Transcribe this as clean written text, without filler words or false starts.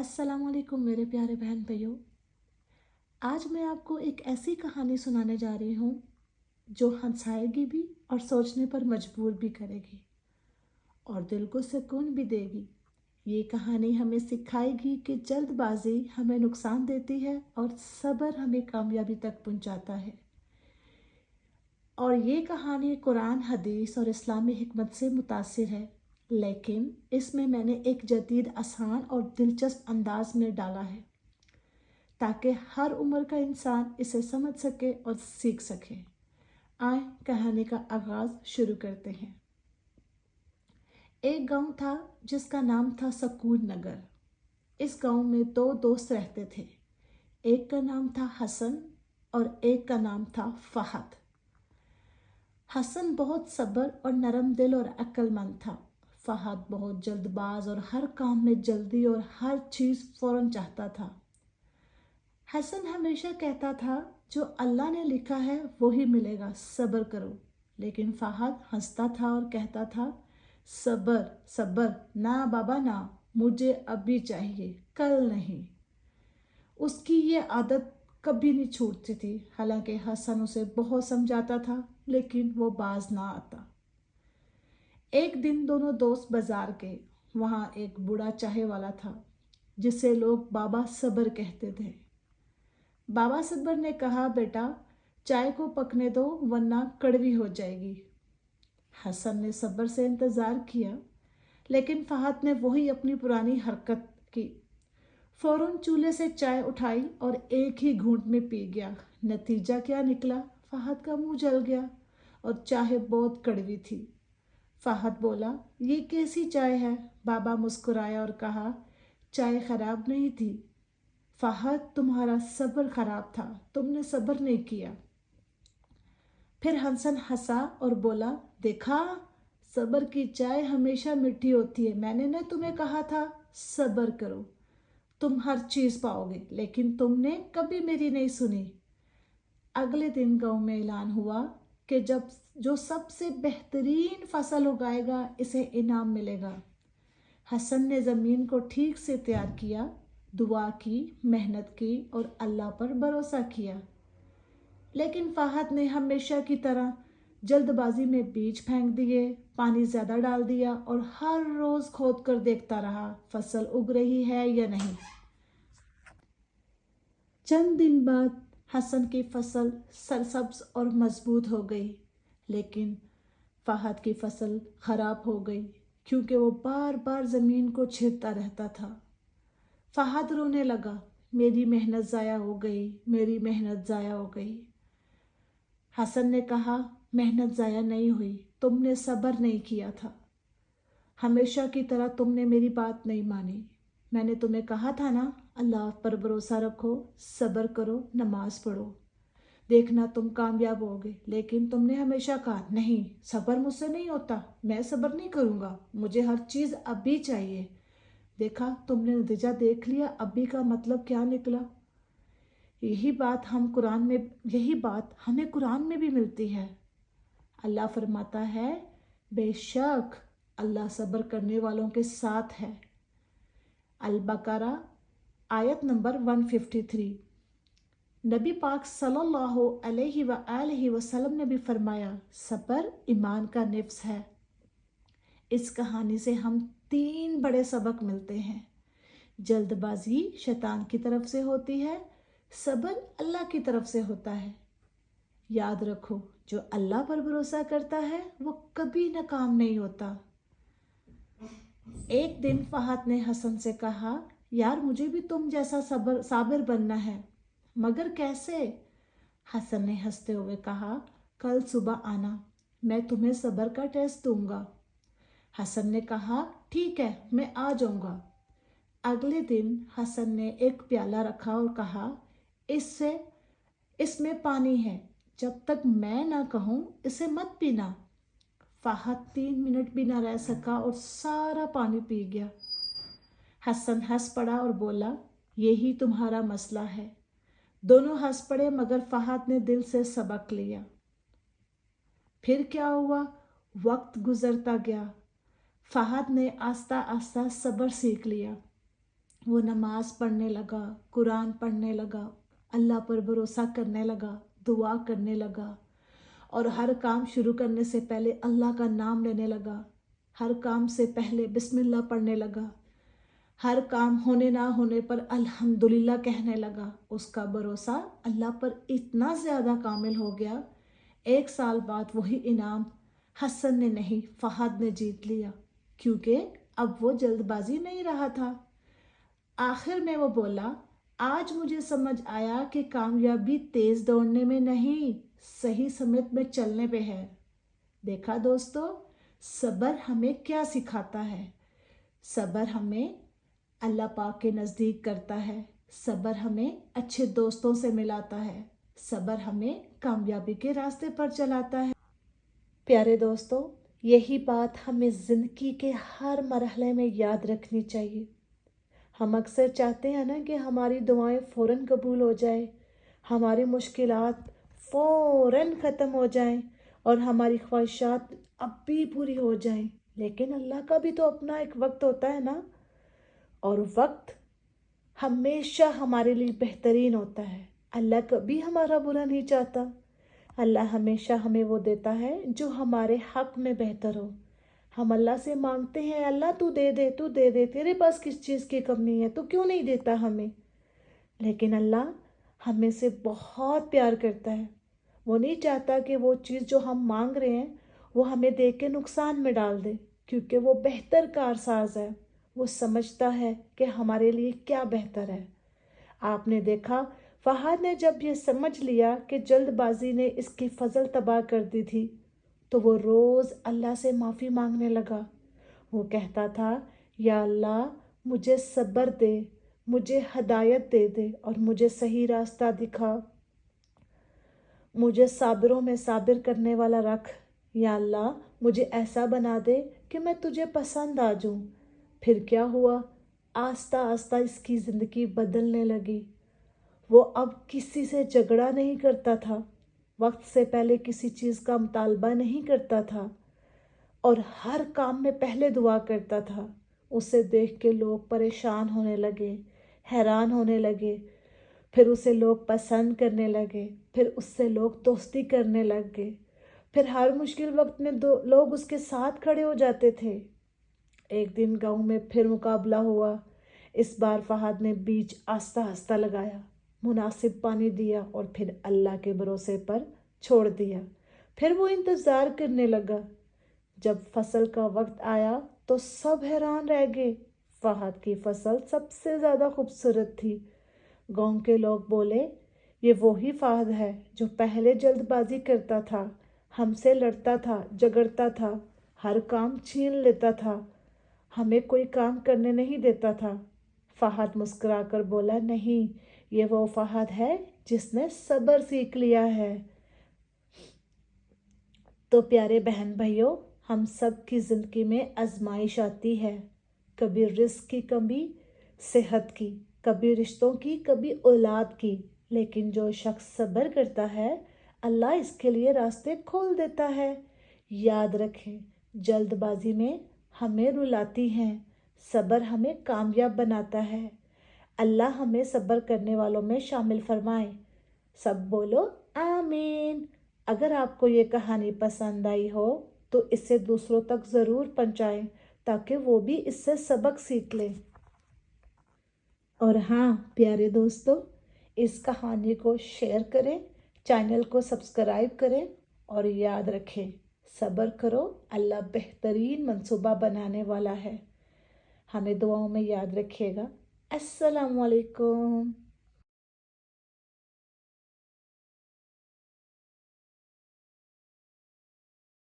अस्सलाम वालेकुम मेरे प्यारे बहन भाइयों। आज मैं आपको एक ऐसी कहानी सुनाने जा रही हूँ जो हंसाएगी भी और सोचने पर मजबूर भी करेगी और दिल को सुकून भी देगी। ये कहानी हमें सिखाएगी कि जल्दबाजी हमें नुकसान देती है और सब्र हमें कामयाबी तक पहुँचाता है। और ये कहानी कुरान, हदीस और इस्लामी हिकमत से मुतासिर है, लेकिन इसमें मैंने एक जदीद, आसान और दिलचस्प अंदाज में डाला है ताकि हर उम्र का इंसान इसे समझ सके और सीख सके। आए कहानी का आगाज शुरू करते हैं। एक गांव था जिसका नाम था सकून नगर। इस गांव में दो दोस्त रहते थे। एक का नाम था हसन और एक का नाम था फहद। हसन बहुत सब्र और नरम दिल और अक्लमंद था। फहद बहुत जल्दबाज और हर काम में जल्दी और हर चीज़ फौरन चाहता था। हसन हमेशा कहता था, जो अल्लाह ने लिखा है वो ही मिलेगा, सब्र करो। लेकिन फहद हंसता था और कहता था, सब्र सब्र ना बाबा ना, मुझे अभी चाहिए, कल नहीं। उसकी ये आदत कभी नहीं छूटती थी। हालांकि हसन उसे बहुत समझाता था, लेकिन वो बाज ना आता। एक दिन दोनों दोस्त बाजार गए। वहाँ एक बूढ़ा चाय वाला था जिसे लोग बाबा सब्र कहते थे। बाबा सब्र ने कहा, बेटा चाय को पकने दो वरना कड़वी हो जाएगी। हसन ने सब्र से इंतजार किया, लेकिन फहद ने वही अपनी पुरानी हरकत की। फौरन चूल्हे से चाय उठाई और एक ही घूंट में पी गया। नतीजा क्या निकला? फहद का मुंह जल गया और चाय बहुत कड़वी थी। फहद बोला, ये कैसी चाय है? बाबा मुस्कुराया और कहा, चाय खराब नहीं थी फहद, तुम्हारा सब्र खराब था, तुमने सब्र नहीं किया। फिर हसन हंसा और बोला, देखा, सब्र की चाय हमेशा मीठी होती है। मैंने ना तुम्हें कहा था सब्र करो, तुम हर चीज पाओगे, लेकिन तुमने कभी मेरी नहीं सुनी। अगले दिन गांव में ऐलान हुआ कि जब जो सबसे बेहतरीन फसल उगाएगा इसे इनाम मिलेगा। हसन ने ज़मीन को ठीक से तैयार किया, दुआ की, मेहनत की और अल्लाह पर भरोसा किया। लेकिन फहद ने हमेशा की तरह जल्दबाजी में बीज फेंक दिए, पानी ज़्यादा डाल दिया और हर रोज़ खोद कर देखता रहा फसल उग रही है या नहीं। चंद दिन बाद हसन की फसल सरसब्ज और मजबूत हो गई, लेकिन फहद की फसल खराब हो गई क्योंकि वो बार बार ज़मीन को छेड़ता रहता था। फहद रोने लगा, मेरी मेहनत ज़ाया हो गई, मेरी मेहनत ज़ाया हो गई। हसन ने कहा, मेहनत ज़ाया नहीं हुई, तुमने सब्र नहीं किया था। हमेशा की तरह तुमने मेरी बात नहीं मानी। मैंने तुम्हें कहा था ना, अल्लाह पर भरोसा रखो, सब्र करो, नमाज पढ़ो, देखना तुम कामयाब होगे। लेकिन तुमने हमेशा कहा, नहीं, सब्र मुझसे नहीं होता, मैं सब्र नहीं करूँगा, मुझे हर चीज़ अभी चाहिए। देखा, तुमने नतीजा देख लिया, अभी का मतलब क्या निकला। यही बात हमें कुरान में भी मिलती है। अल्लाह फरमाता है, बेशक अल्लाह सब्र करने वालों के साथ है। अल बकरा आयत नंबर 153। नबी पाक सल्लल्लाहु अलैहि वसल्लम ने भी फरमाया, सब्र ईमान का निफ्स है। इस कहानी से हम 3 बड़े सबक मिलते हैं। जल्दबाजी शैतान की तरफ से होती है, सब्र अल्लाह की तरफ से होता है। याद रखो, जो अल्लाह पर भरोसा करता है वो कभी नाकाम नहीं होता। एक दिन फहद ने हसन से कहा, यार मुझे भी तुम जैसा साबिर बनना है, मगर कैसे? हसन ने हंसते हुए कहा, कल सुबह आना, मैं तुम्हें सब्र का टेस्ट दूंगा। हसन ने कहा, ठीक है, मैं आ जाऊंगा। अगले दिन हसन ने एक प्याला रखा और कहा, इसमें पानी है, जब तक मैं ना कहूँ इसे मत पीना। फहद 3 मिनट भी ना रह सका और सारा पानी पी गया। हसन हंस पड़ा और बोला, यही तुम्हारा मसला है। दोनों हंस पड़े, मगर फहद ने दिल से सबक लिया। फिर क्या हुआ? वक्त गुजरता गया। फहद ने आस्ता आस्ता सब्र सीख लिया। वो नमाज पढ़ने लगा, कुरान पढ़ने लगा, अल्लाह पर भरोसा करने लगा, दुआ करने लगा और हर काम शुरू करने से पहले अल्लाह का नाम लेने लगा। हर काम से पहले बिस्मिल्लाह पढ़ने लगा। हर काम होने ना होने पर अल्हम्दुलिल्लाह कहने लगा। उसका भरोसा अल्लाह पर इतना ज़्यादा कामिल हो गया। 1 साल बाद वही इनाम हसन ने नहीं, फहद ने जीत लिया, क्योंकि अब वो जल्दबाजी नहीं रहा था। आखिर में वो बोला, आज मुझे समझ आया कि कामयाबी तेज दौड़ने में नहीं, सही समय में चलने पे है। देखा दोस्तों, सब्र हमें क्या सिखाता है? सब्र हमें अल्लाह पाक के नज़दीक करता है। सब्र हमें अच्छे दोस्तों से मिलाता है। सब्र हमें कामयाबी के रास्ते पर चलाता है। प्यारे दोस्तों, यही बात हमें ज़िंदगी के हर मरहले में याद रखनी चाहिए। हम अक्सर चाहते हैं ना कि हमारी दुआएं फ़ौरन कबूल हो जाए, हमारी मुश्किलात फ़ौरन ख़त्म हो जाएं और हमारी ख्वाहिशात अब भी पूरी हो जाएं। लेकिन अल्लाह का भी तो अपना एक वक्त होता है ना, और वक्त हमेशा हमारे लिए बेहतरीन होता है। अल्लाह कभी हमारा बुरा नहीं चाहता। अल्लाह हमेशा हमें वो देता है जो हमारे हक में बेहतर हो। हम अल्लाह से मांगते हैं, अल्लाह तू दे दे, तू दे दे, तेरे पास किस चीज़ की कमी है, तू क्यों नहीं देता हमें? लेकिन अल्लाह हमें से बहुत प्यार करता है। वो नहीं चाहता कि वो चीज़ जो हम मांग रहे हैं वो हमें दे के नुकसान में डाल दे, क्योंकि वो बेहतर कारसाज है। वो समझता है कि हमारे लिए क्या बेहतर है। आपने देखा, फहद ने जब ये समझ लिया कि जल्दबाजी ने इसकी फजल तबाह कर दी थी, तो वो रोज़ अल्लाह से माफ़ी मांगने लगा। वो कहता था, या अल्लाह मुझे सब्र दे, मुझे हदायत दे दे और मुझे सही रास्ता दिखा। मुझे साबिरों में साबिर करने वाला रख। या अल्लाह मुझे ऐसा बना दे कि मैं तुझे पसंद आ जाऊं। फिर क्या हुआ? आस्ता आस्ता इसकी ज़िंदगी बदलने लगी। वो अब किसी से झगड़ा नहीं करता था, वक्त से पहले किसी चीज़ का मुतालबा नहीं करता था और हर काम में पहले दुआ करता था। उसे देख के लोग परेशान होने लगे, हैरान होने लगे। फिर उसे लोग पसंद करने लगे, फिर उससे लोग दोस्ती करने लग गए। फिर हर मुश्किल वक्त में लोग उसके साथ खड़े हो जाते थे। एक दिन गांव में फिर मुकाबला हुआ। इस बार फहद ने बीज आस्ता आस्ता लगाया, मुनासिब पानी दिया और फिर अल्लाह के भरोसे पर छोड़ दिया। फिर वो इंतज़ार करने लगा। जब फसल का वक्त आया तो सब हैरान रह गए। फहद की फसल सबसे ज़्यादा खूबसूरत थी। गांव के लोग बोले, ये वही फहद है जो पहले जल्दबाजी करता था, हमसे लड़ता था, झगड़ता था, हर काम छीन लेता था, हमें कोई काम करने नहीं देता था। फहद मुस्कुराकर बोला, नहीं, ये वो फहद है जिसने सब्र सीख लिया है। तो प्यारे बहन भाइयों, हम सब की ज़िंदगी में आजमाइश आती है। कभी रिस्क की कमी, सेहत की, कभी रिश्तों की, कभी औलाद की। लेकिन जो शख्स सब्र करता है, अल्लाह इसके लिए रास्ते खोल देता है। याद रखें, जल्दबाजी में हमें रुलाती हैं, सब्र हमें कामयाब बनाता है। अल्लाह हमें सब्र करने वालों में शामिल फरमाए। सब बोलो आमीन। अगर आपको ये कहानी पसंद आई हो तो इसे दूसरों तक ज़रूर पहुंचाएं, ताकि वो भी इससे सबक सीख लें। और हाँ प्यारे दोस्तों, इस कहानी को शेयर करें, चैनल को सब्सक्राइब करें और याद रखें, सब्र करो, अल्लाह बेहतरीन मंसूबा बनाने वाला है। हमें दुआओं में याद रखिएगा। अस्सलामु अलैकुम।